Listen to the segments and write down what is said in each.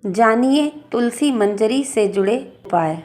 जानिए तुलसी मंजरी से जुड़े उपाय।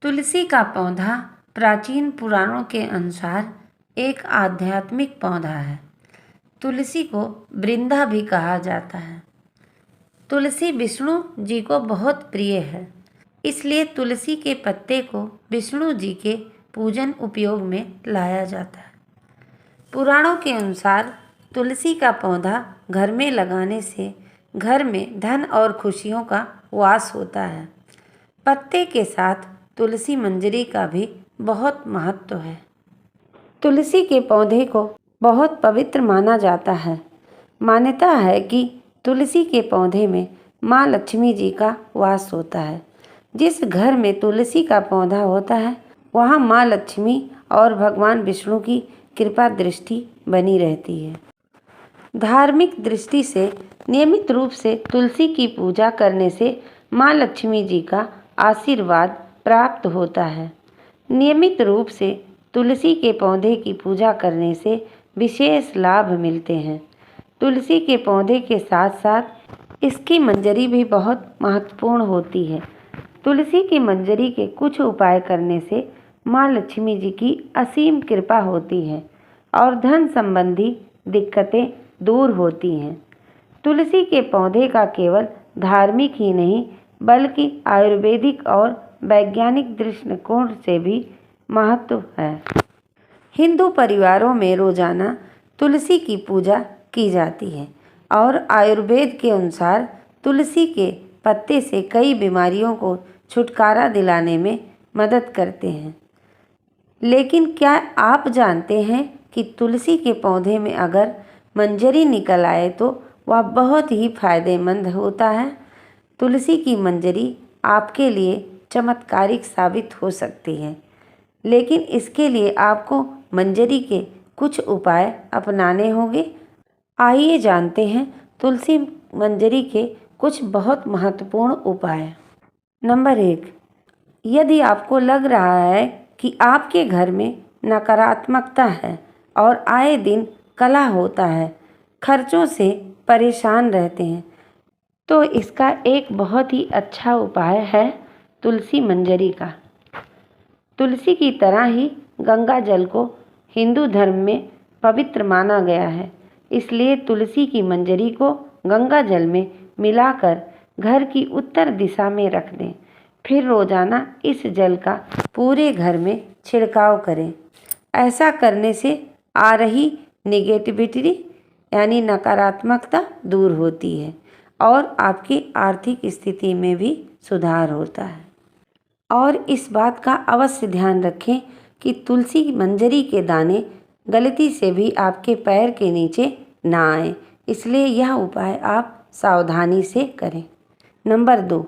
तुलसी का पौधा प्राचीन पुराणों के अनुसार एक आध्यात्मिक पौधा है। तुलसी को वृंदा भी कहा जाता है। तुलसी विष्णु जी को बहुत प्रिय है, इसलिए तुलसी के पत्ते को विष्णु जी के पूजन उपयोग में लाया जाता है। पुराणों के अनुसार तुलसी का पौधा घर में लगाने से घर में धन और खुशियों का वास होता है। पत्ते के साथ तुलसी मंजरी का भी बहुत महत्व है। तुलसी के पौधे को बहुत पवित्र माना जाता है। मान्यता है कि तुलसी के पौधे में माँ लक्ष्मी जी का वास होता है। जिस घर में तुलसी का पौधा होता है वहाँ माँ लक्ष्मी और भगवान विष्णु की कृपा दृष्टि बनी रहती है। धार्मिक दृष्टि से नियमित रूप से तुलसी की पूजा करने से माँ लक्ष्मी जी का आशीर्वाद प्राप्त होता है। नियमित रूप से तुलसी के पौधे की पूजा करने से विशेष लाभ मिलते हैं। तुलसी के पौधे के साथ साथ इसकी मंजरी भी बहुत महत्वपूर्ण होती है। तुलसी की मंजरी के कुछ उपाय करने से माँ लक्ष्मी जी की असीम कृपा होती है और धन संबंधी दिक्कतें दूर होती हैं। तुलसी के पौधे का केवल धार्मिक ही नहीं बल्कि आयुर्वेदिक और वैज्ञानिक दृष्टिकोण से भी महत्व है। हिंदू परिवारों में रोजाना तुलसी की पूजा की जाती है और आयुर्वेद के अनुसार तुलसी के पत्ते से कई बीमारियों को छुटकारा दिलाने में मदद करते हैं। लेकिन क्या आप जानते हैं कि तुलसी के पौधे में अगर मंजरी निकल आए तो वह बहुत ही फायदेमंद होता है। तुलसी की मंजरी आपके लिए चमत्कारिक साबित हो सकती है, लेकिन इसके लिए आपको मंजरी के कुछ उपाय अपनाने होंगे। आइए जानते हैं तुलसी मंजरी के कुछ बहुत महत्वपूर्ण उपाय। नंबर 1, यदि आपको लग रहा है कि आपके घर में नकारात्मकता है और आए दिन कलह होता है, खर्चों से परेशान रहते हैं, तो इसका एक बहुत ही अच्छा उपाय है तुलसी मंजरी का। तुलसी की तरह ही गंगा जल को हिंदू धर्म में पवित्र माना गया है, इसलिए तुलसी की मंजरी को गंगा जल में मिलाकर घर की उत्तर दिशा में रख दें। फिर रोजाना इस जल का पूरे घर में छिड़काव करें। ऐसा करने से आ रही नेगेटिविटी यानी नकारात्मकता दूर होती है और आपकी आर्थिक स्थिति में भी सुधार होता है। और इस बात का अवश्य ध्यान रखें कि तुलसी मंजरी के दाने गलती से भी आपके पैर के नीचे ना आए, इसलिए यह उपाय आप सावधानी से करें। नंबर 2,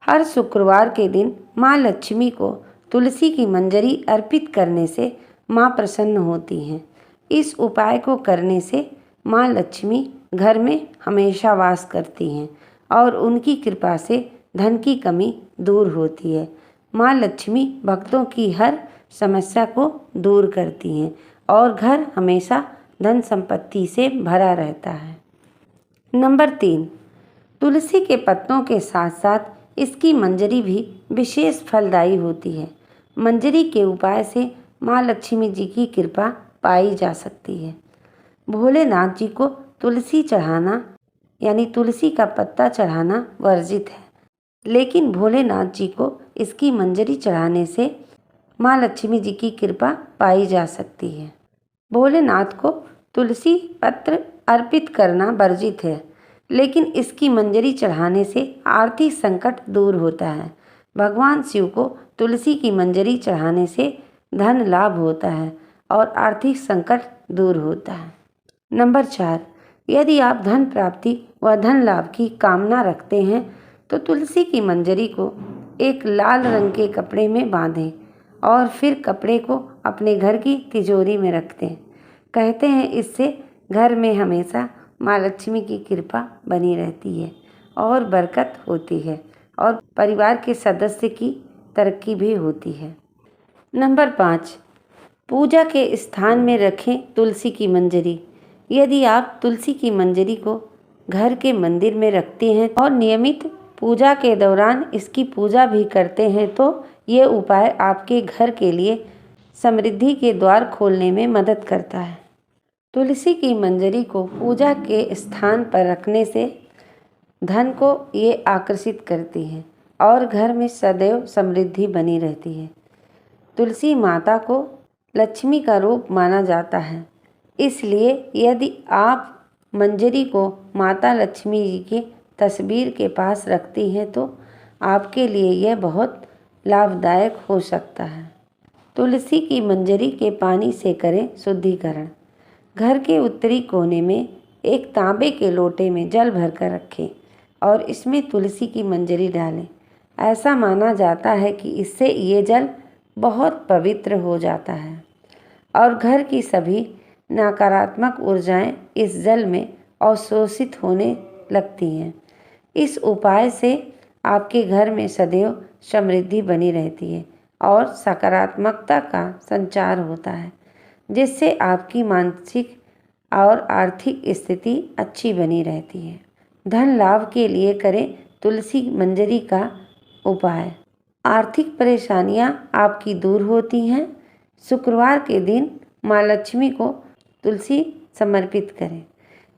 हर शुक्रवार के दिन माँ लक्ष्मी को तुलसी की मंजरी अर्पित करने से माँ प्रसन्न होती हैं। इस उपाय को करने से माँ लक्ष्मी घर में हमेशा वास करती हैं और उनकी कृपा से धन की कमी दूर होती है। माँ लक्ष्मी भक्तों की हर समस्या को दूर करती हैं और घर हमेशा धन संपत्ति से भरा रहता है। नंबर 3, तुलसी के पत्तों के साथ साथ इसकी मंजरी भी विशेष फलदायी होती है। मंजरी के उपाय से माँ लक्ष्मी जी की कृपा पाई जा सकती है। भोलेनाथ जी को तुलसी चढ़ाना यानी तुलसी का पत्ता चढ़ाना वर्जित है, लेकिन भोलेनाथ जी को इसकी मंजरी चढ़ाने से माँ लक्ष्मी जी की कृपा पाई जा सकती है। भोलेनाथ को तुलसी पत्र अर्पित करना वर्जित है, लेकिन इसकी मंजरी चढ़ाने से आर्थिक संकट दूर होता है। भगवान शिव को तुलसी की मंजरी चढ़ाने से धन लाभ होता है और आर्थिक संकट दूर होता है। नंबर 4, यदि आप धन प्राप्ति व धन लाभ की कामना रखते हैं तो तुलसी की मंजरी को एक लाल रंग के कपड़े में बांधें और फिर कपड़े को अपने घर की तिजोरी में रख दें। कहते हैं इससे घर में हमेशा माँ लक्ष्मी की कृपा बनी रहती है और बरकत होती है और परिवार के सदस्य की तरक्की भी होती है। नंबर 5, पूजा के स्थान में रखें तुलसी की मंजरी। यदि आप तुलसी की मंजरी को घर के मंदिर में रखते हैं और नियमित पूजा के दौरान इसकी पूजा भी करते हैं तो ये उपाय आपके घर के लिए समृद्धि के द्वार खोलने में मदद करता है। तुलसी की मंजरी को पूजा के स्थान पर रखने से धन को ये आकर्षित करती है और घर में सदैव समृद्धि बनी रहती है। तुलसी माता को लक्ष्मी का रूप माना जाता है, इसलिए यदि आप मंजरी को माता लक्ष्मी जी की तस्वीर के पास रखती हैं तो आपके लिए यह बहुत लाभदायक हो सकता है। तुलसी की मंजरी के पानी से करें शुद्धिकरण। घर के उत्तरी कोने में एक तांबे के लोटे में जल भरकर रखें और इसमें तुलसी की मंजरी डालें। ऐसा माना जाता है कि इससे ये जल बहुत पवित्र हो जाता है और घर की सभी नकारात्मक ऊर्जाएं इस जल में अवशोषित होने लगती हैं। इस उपाय से आपके घर में सदैव समृद्धि बनी रहती है और सकारात्मकता का संचार होता है, जिससे आपकी मानसिक और आर्थिक स्थिति अच्छी बनी रहती है। धन लाभ के लिए करें तुलसी मंजरी का उपाय। आर्थिक परेशानियां आपकी दूर होती हैं। शुक्रवार के दिन माँ लक्ष्मी को तुलसी समर्पित करें।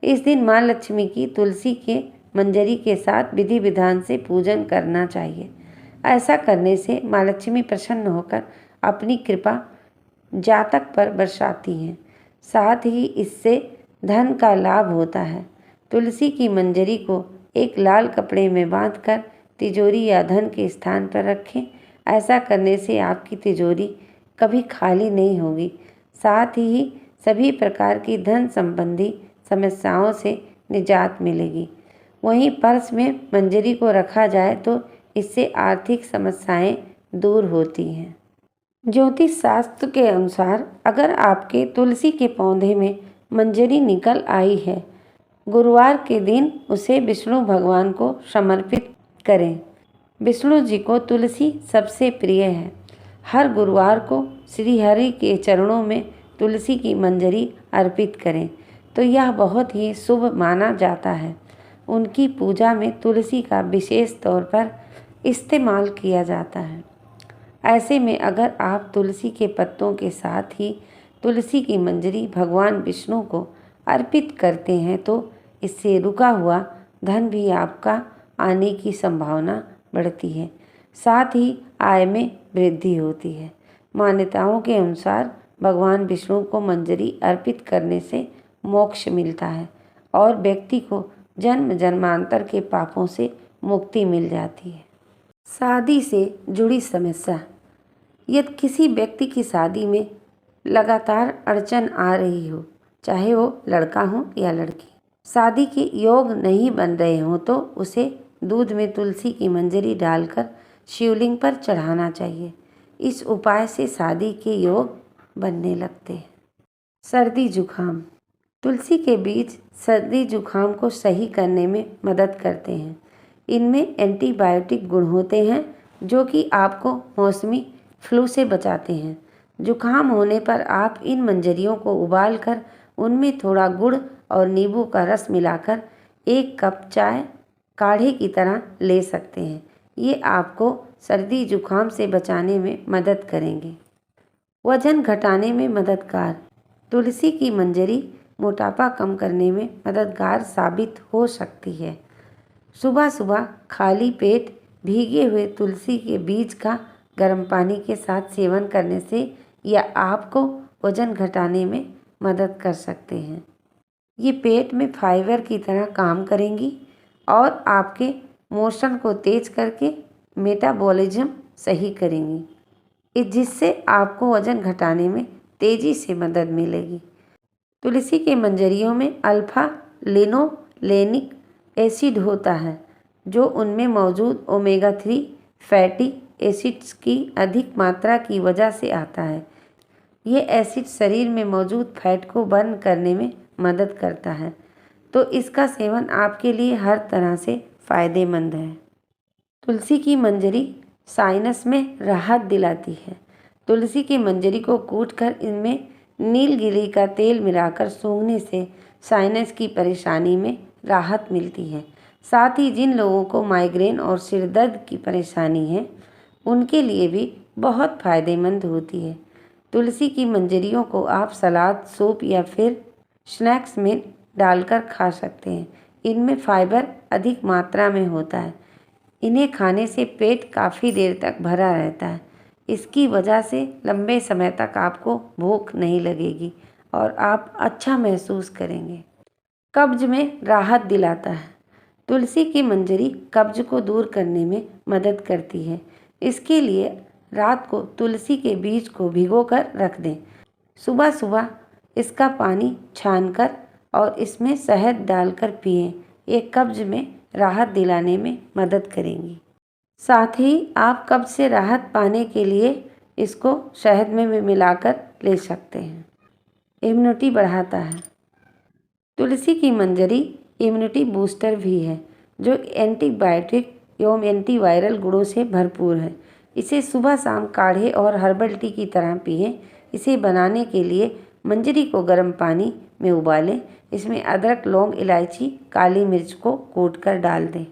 इस दिन माँ लक्ष्मी की तुलसी के मंजरी के साथ विधि विधान से पूजन करना चाहिए। ऐसा करने से माँ लक्ष्मी प्रसन्न होकर अपनी कृपा जातक पर बरसाती हैं। साथ ही इससे धन का लाभ होता है। तुलसी की मंजरी को एक लाल कपड़े में बांधकर तिजोरी या धन के स्थान पर रखें। ऐसा करने से आपकी तिजोरी कभी खाली नहीं होगी। साथ ही सभी प्रकार की धन संबंधी समस्याओं से निजात मिलेगी। वहीं पर्स में मंजरी को रखा जाए तो इससे आर्थिक समस्याएं दूर होती हैं। ज्योतिष शास्त्र के अनुसार अगर आपके तुलसी के पौधे में मंजरी निकल आई है, गुरुवार के दिन उसे विष्णु भगवान को समर्पित करें। विष्णु जी को तुलसी सबसे प्रिय है। हर गुरुवार को श्री हरि के चरणों में तुलसी की मंजरी अर्पित करें तो यह बहुत ही शुभ माना जाता है। उनकी पूजा में तुलसी का विशेष तौर पर इस्तेमाल किया जाता है। ऐसे में अगर आप तुलसी के पत्तों के साथ ही तुलसी की मंजरी भगवान विष्णु को अर्पित करते हैं तो इससे रुका हुआ धन भी आपका आने की संभावना बढ़ती है। साथ ही आय में वृद्धि होती है। मान्यताओं के अनुसार भगवान विष्णु को मंजरी अर्पित करने से मोक्ष मिलता है और व्यक्ति को जन्म जन्मांतर के पापों से मुक्ति मिल जाती है। शादी से जुड़ी समस्या। यदि किसी व्यक्ति की शादी में लगातार अड़चन आ रही हो, चाहे वो लड़का हो या लड़की, शादी के योग नहीं बन रहे हों तो उसे दूध में तुलसी की मंजरी डालकर शिवलिंग पर चढ़ाना चाहिए। इस उपाय से शादी के योग बनने लगते हैं। सर्दी जुखाम। तुलसी के बीज सर्दी जुखाम को सही करने में मदद करते हैं। इनमें एंटीबायोटिक गुण होते हैं जो कि आपको मौसमी फ्लू से बचाते हैं। जुखाम होने पर आप इन मंजरियों को उबालकर उनमें थोड़ा गुड़ और नींबू का रस मिलाकर 1 कप चाय काढ़े की तरह ले सकते हैं। ये आपको सर्दी जुखाम से बचाने में मदद करेंगे। वजन घटाने में मददगार। तुलसी की मंजरी मोटापा कम करने में मददगार साबित हो सकती है। सुबह सुबह खाली पेट भीगे हुए तुलसी के बीज का गर्म पानी के साथ सेवन करने से यह आपको वजन घटाने में मदद कर सकते हैं। ये पेट में फाइबर की तरह काम करेंगी और आपके मोशन को तेज करके मेटाबॉलिज्म सही करेंगी, जिससे आपको वजन घटाने में तेज़ी से मदद मिलेगी। तुलसी के मंजरियों में अल्फा लिनोलेनिक एसिड होता है जो उनमें मौजूद ओमेगा 3 फैटी एसिड्स की अधिक मात्रा की वजह से आता है। ये एसिड शरीर में मौजूद फैट को बर्न करने में मदद करता है, तो इसका सेवन आपके लिए हर तरह से फ़ायदेमंद है। तुलसी की मंजरी साइनस में राहत दिलाती है। तुलसी की मंजरी को कूटकर इनमें नीलगिरी का तेल मिलाकर सूंघने से साइनस की परेशानी में राहत मिलती है। साथ ही जिन लोगों को माइग्रेन और सिर दर्द की परेशानी है उनके लिए भी बहुत फायदेमंद होती है। तुलसी की मंजरियों को आप सलाद, सूप या फिर स्नैक्स में डालकर खा सकते हैं। इनमें फाइबर अधिक मात्रा में होता है। इन्हें खाने से पेट काफ़ी देर तक भरा रहता है। इसकी वजह से लंबे समय तक आपको भूख नहीं लगेगी और आप अच्छा महसूस करेंगे। कब्ज में राहत दिलाता है। तुलसी की मंजरी कब्ज को दूर करने में मदद करती है। इसके लिए रात को तुलसी के बीज को भिगोकर रख दें। सुबह सुबह इसका पानी छानकर और इसमें शहद डालकर पिएं। ये कब्ज में राहत दिलाने में मदद करेंगी। साथ ही आप कब्ज से राहत पाने के लिए इसको शहद में भी मिलाकर ले सकते हैं। इम्यूनिटी बढ़ाता है। तुलसी की मंजरी इम्यूनिटी बूस्टर भी है जो एंटीबायोटिक एवं एंटीवायरल गुणों से भरपूर है। इसे सुबह शाम काढ़े और हर्बल टी की तरह पिएं। इसे बनाने के लिए मंजरी को गर्म पानी में उबालें। इसमें अदरक, लौंग, इलायची, काली मिर्च को कूटकर डाल दें।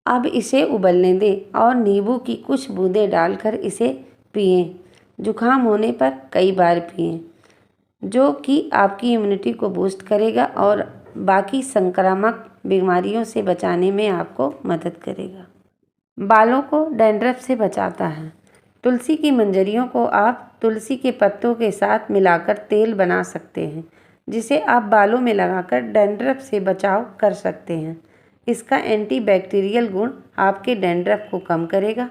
अब इसे उबलने दें और नींबू की कुछ बूंदें डालकर इसे पिएं। जुकाम होने पर कई बार पिएं, जो कि आपकी इम्यूनिटी को बूस्ट करेगा और बाकी संक्रामक बीमारियों से बचाने में आपको मदद करेगा। बालों को डैंड्रफ से बचाता है। तुलसी की मंजरियों को आप तुलसी के पत्तों के साथ मिलाकर तेल बना सकते हैं, जिसे आप बालों में लगाकर डैंड्रफ से बचाव कर सकते हैं। इसका एंटीबैक्टीरियल गुण आपके डैंड्रफ को कम करेगा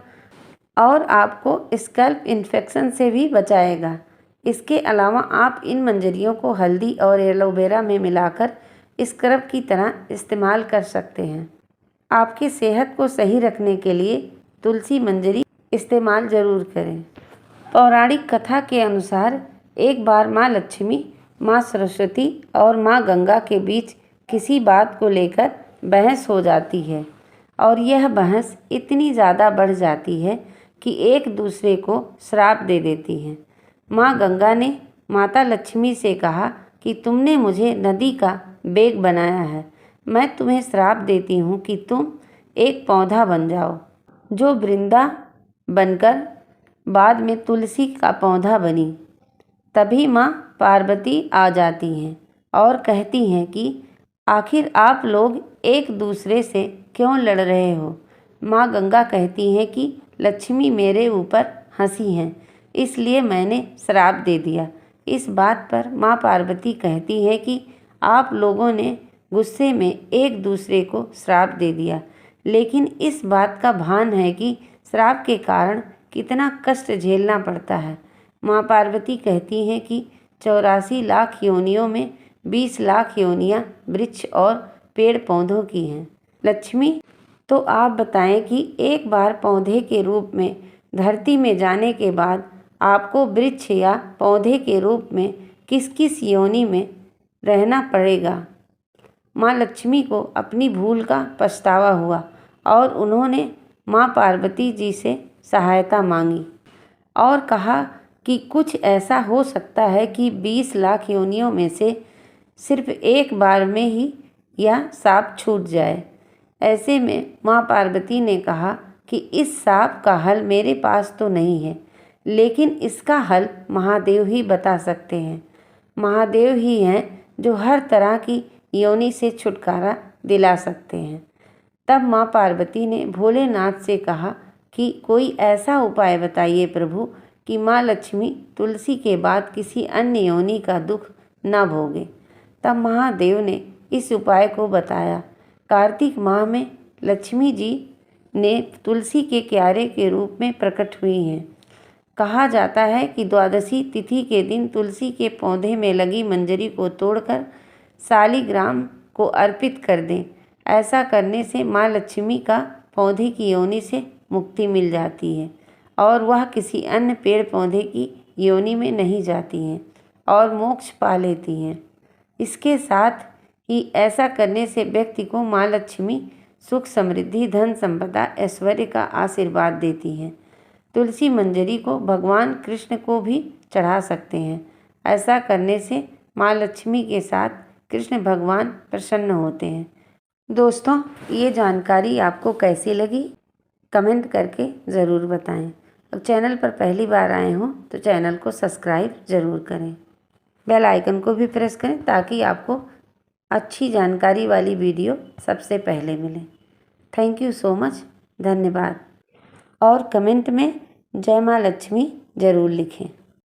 और आपको स्कैल्प इन्फेक्शन से भी बचाएगा। इसके अलावा आप इन मंजरियों को हल्दी और एलोवेरा में मिलाकर स्क्रब की तरह इस्तेमाल कर सकते हैं। आपकी सेहत को सही रखने के लिए तुलसी मंजरी इस्तेमाल ज़रूर करें। पौराणिक कथा के अनुसार एक बार माँ लक्ष्मी, माँ सरस्वती और माँ गंगा के बीच किसी बात को लेकर बहस हो जाती है और यह बहस इतनी ज़्यादा बढ़ जाती है कि एक दूसरे को श्राप दे देती हैं। माँ गंगा ने माता लक्ष्मी से कहा कि तुमने मुझे नदी का बेग बनाया है। मैं तुम्हें श्राप देती हूँ कि तुम एक पौधा बन जाओ, जो वृंदा बनकर बाद में तुलसी का पौधा बनी। तभी माँ पार्वती आ जाती हैं और कहती हैं कि आखिर आप लोग एक दूसरे से क्यों लड़ रहे हो। माँ गंगा कहती हैं कि लक्ष्मी मेरे ऊपर हंसी हैं, इसलिए मैंने श्राप दे दिया। इस बात पर माँ पार्वती कहती हैं कि आप लोगों ने गुस्से में एक दूसरे को श्राप दे दिया, लेकिन इस बात का भान है कि श्राप के कारण कितना कष्ट झेलना पड़ता है। माँ पार्वती कहती हैं कि 84 लाख योनियों में 20 लाख योनियाँ वृक्ष और पेड़ पौधों की हैं। लक्ष्मी, तो आप बताएं कि एक बार पौधे के रूप में धरती में जाने के बाद आपको वृक्ष या पौधे के रूप में किस किस योनि में रहना पड़ेगा। माँ लक्ष्मी को अपनी भूल का पछतावा हुआ और उन्होंने माँ पार्वती जी से सहायता मांगी और कहा कि कुछ ऐसा हो सकता है कि 20 लाख योनियों में से सिर्फ एक बार में ही यह साप छूट जाए। ऐसे में माँ पार्वती ने कहा कि इस साप का हल मेरे पास तो नहीं है, लेकिन इसका हल महादेव ही बता सकते हैं। महादेव ही हैं जो हर तरह की योनि से छुटकारा दिला सकते हैं। तब माँ पार्वती ने भोलेनाथ से कहा कि कोई ऐसा उपाय बताइए प्रभु कि माँ लक्ष्मी तुलसी के बाद किसी अन्य योनि का दुख न भोगे। तब महादेव ने इस उपाय को बताया। कार्तिक माह में लक्ष्मी जी ने तुलसी के क्यारे के रूप में प्रकट हुई हैं। कहा जाता है कि द्वादशी तिथि के दिन तुलसी के पौधे में लगी मंजरी को तोड़कर शालिग्राम को अर्पित कर दें। ऐसा करने से माँ लक्ष्मी का पौधे की योनि से मुक्ति मिल जाती है और वह किसी अन्य पेड़ पौधे की योनि में नहीं जाती हैं और मोक्ष पा लेती हैं। इसके साथ ही ऐसा करने से व्यक्ति को माँ लक्ष्मी सुख, समृद्धि, धन संपदा, ऐश्वर्य का आशीर्वाद देती हैं। तुलसी मंजरी को भगवान कृष्ण को भी चढ़ा सकते हैं। ऐसा करने से माँ लक्ष्मी के साथ कृष्ण भगवान प्रसन्न होते हैं। दोस्तों, ये जानकारी आपको कैसी लगी कमेंट करके ज़रूर बताएं। अब चैनल पर पहली बार आए हों तो चैनल को सब्सक्राइब ज़रूर करें, बेल आइकन को भी प्रेस करें ताकि आपको अच्छी जानकारी वाली वीडियो सबसे पहले मिले। थैंक यू सो मच, धन्यवाद। और कमेंट में जय माँ लक्ष्मी ज़रूर लिखें।